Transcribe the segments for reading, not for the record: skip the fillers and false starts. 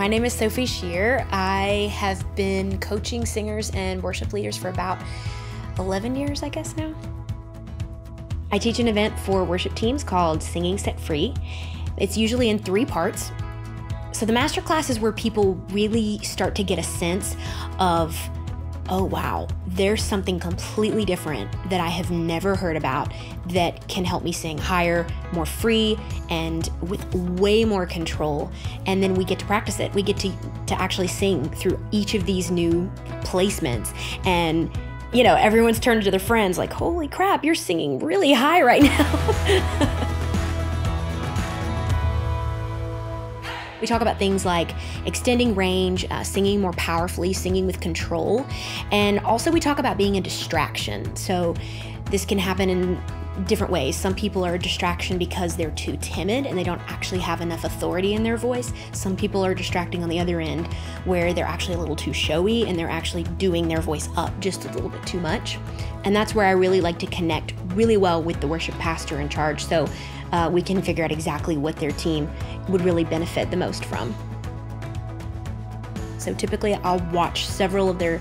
My name is Sophie Shear. I have been coaching singers and worship leaders for about 11 years, I guess now. I teach an event for worship teams called Singing Set Free. It's usually in 3 parts. So the masterclass is where people really start to get a sense of, oh wow, there's something completely different that I have never heard about that can help me sing higher, more free, and with way more control. And then we get to practice it. We get to actually sing through each of these new placements. And you know, everyone's turned to their friends like, holy crap, you're singing really high right now. We talk about things like extending range, singing more powerfully, singing with control, and also we talk about being a distraction. So this can happen in different ways. Some people are a distraction because they're too timid and they don't actually have enough authority in their voice. Some people are distracting on the other end where they're actually a little too showy and they're actually doing their voice up just a little bit too much. And that's where I really like to connect really well with the worship pastor in charge, so we can figure out exactly what their team would really benefit the most from. So typically I'll watch several of their,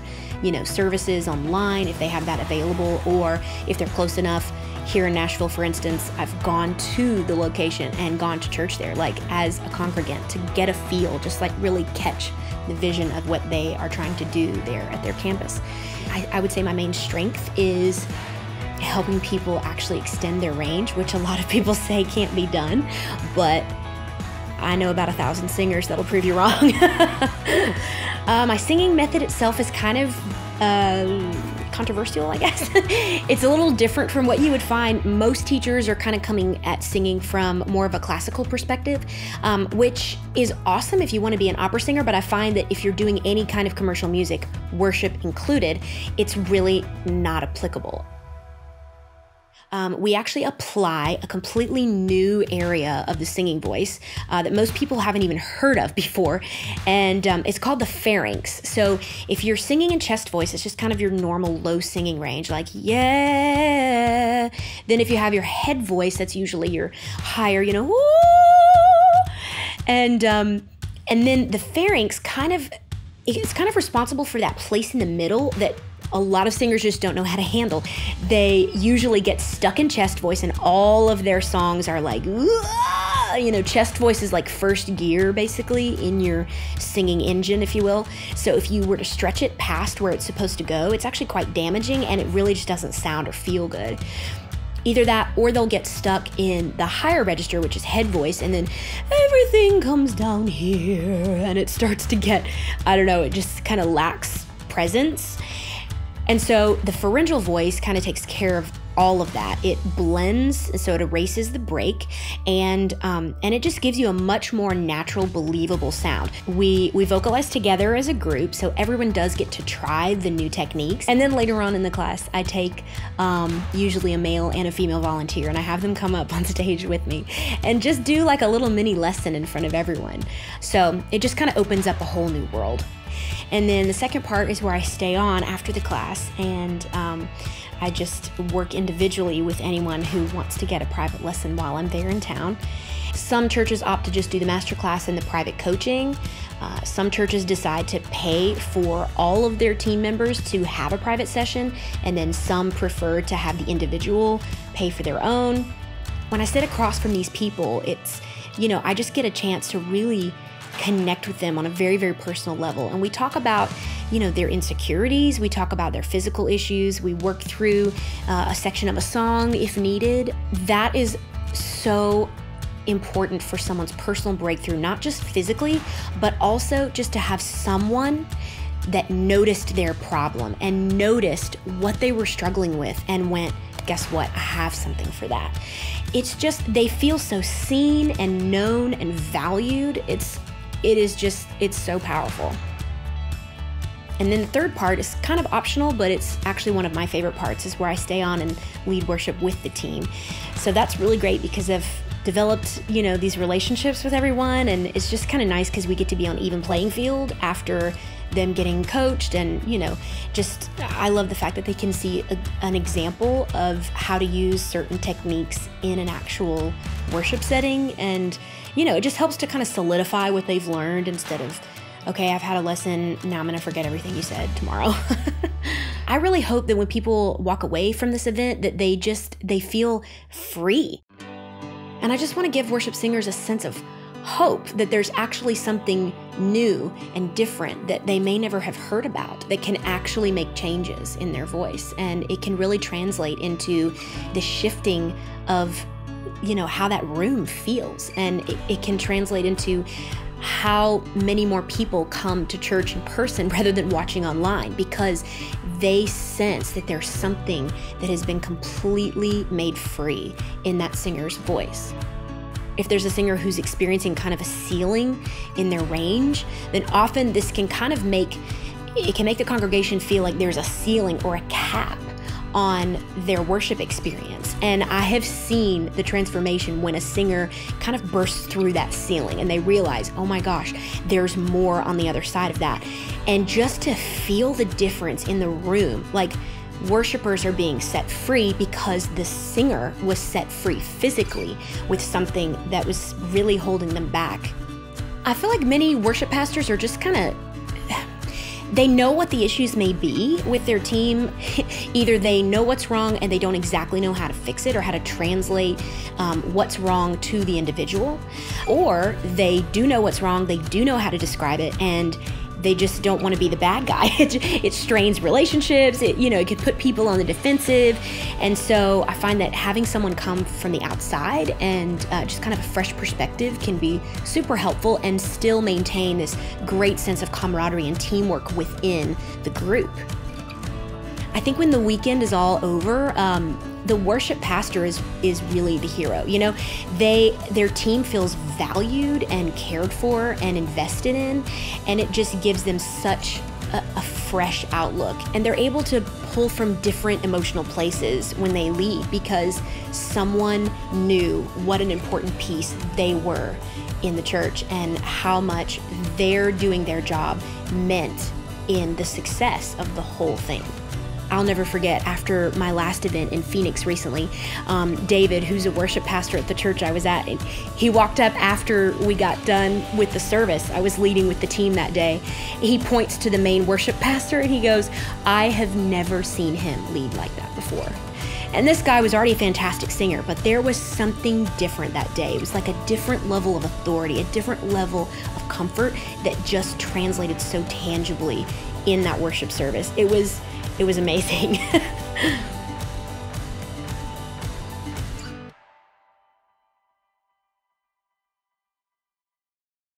services online if they have that available, or if they're close enough. Here in Nashville, for instance, I've gone to the location and gone to church there, like as a congregant, to get a feel, just like really catch the vision of what they are trying to do there at their campus. I would say my main strength is helping people actually extend their range, which a lot of people say can't be done, but I know about 1,000 singers that'll prove you wrong. My singing method itself is kind of controversial, I guess. It's a little different from what you would find. Most teachers are kind of coming at singing from more of a classical perspective, which is awesome if you want to be an opera singer, but I find that if you're doing any kind of commercial music, worship included, it's really not applicable. We actually apply a completely new area of the singing voice that most people haven't even heard of before, and it's called the pharynx. So if you're singing in chest voice, it's just kind of your normal low singing range, like yeah. Then if you have your head voice, that's usually your higher, woo. And then the pharynx it's kind of responsible for that place in the middle that a lot of singers just don't know how to handle. They usually get stuck in chest voice, and all of their songs are like, chest voice is like first gear basically in your singing engine, if you will. So if you were to stretch it past where it's supposed to go, it's actually quite damaging, and it really just doesn't sound or feel good. Either that, or they'll get stuck in the higher register, which is head voice, and then everything comes down here, and it starts to get, it just kind of lacks presence. And so the pharyngeal voice kind of takes care of all of that. It blends, so it erases the break, and it just gives you a much more natural, believable sound. We vocalize together as a group, so everyone does get to try the new techniques. And then later on in the class, I take usually a male and a female volunteer, and I have them come up on stage with me and just do like a little mini lesson in front of everyone. So it just kind of opens up a whole new world. And then the second part is where I stay on after the class, and I just work individually with anyone who wants to get a private lesson while I'm there in town. Some churches opt to just do the master class and the private coaching. Some churches decide to pay for all of their team members to have a private session, and then some prefer to have the individual pay for their own. When I sit across from these people, it's, I just get a chance to really connect with them on a very, very personal level. And we talk about, their insecurities. We talk about their physical issues. We work through a section of a song if needed. That is so important for someone's personal breakthrough, not just physically, but also just to have someone that noticed their problem and noticed what they were struggling with and went, guess what? I have something for that. It's just, they feel so seen and known and valued. It's so powerful. And then the third part is kind of optional, but it's actually one of my favorite parts, is where I stay on and lead worship with the team. So that's really great because I've developed, these relationships with everyone, and it's just kind of nice because we get to be on even playing field after them getting coached, and just I love the fact that they can see an example of how to use certain techniques in an actual worship setting. And it just helps to kind of solidify what they've learned instead of, okay, I've had a lesson, now I'm gonna forget everything you said tomorrow. I really hope that when people walk away from this event that they feel free. And I just want to give worship singers a sense of hope that there's actually something new and different that they may never have heard about that can actually make changes in their voice. And it can really translate into the shifting of, how that room feels. And it can translate into how many more people come to church in person rather than watching online, because they sense that there's something that has been completely made free in that singer's voice. If there's a singer who's experiencing kind of a ceiling in their range, then often this can kind of make the congregation feel like there's a ceiling or a cap on their worship experience. And I have seen the transformation when a singer kind of bursts through that ceiling and they realize, oh my gosh, there's more on the other side of that. And just to feel the difference in the room, like worshipers are being set free because the singer was set free physically with something that was really holding them back. I feel like many worship pastors are just kind of, they know what the issues may be with their team. Either they know what's wrong and they don't exactly know how to fix it or how to translate what's wrong to the individual, or they do know what's wrong, they do know how to describe it, and they just don't want to be the bad guy. It strains relationships. It could put people on the defensive. And so I find that having someone come from the outside and just kind of a fresh perspective can be super helpful and still maintain this great sense of camaraderie and teamwork within the group. I think when the weekend is all over, the worship pastor is really the hero. Their team feels valued and cared for and invested in, and it just gives them such a fresh outlook. And they're able to pull from different emotional places when they leave because someone knew what an important piece they were in the church and how much their doing their job meant in the success of the whole thing. I'll never forget, after my last event in Phoenix recently, David, who's a worship pastor at the church I was at, he walked up after we got done with the service. I was leading with the team that day. He points to the main worship pastor and he goes, I have never seen him lead like that before. And this guy was already a fantastic singer, but there was something different that day. It was like a different level of authority, a different level of comfort that just translated so tangibly in that worship service. It was amazing.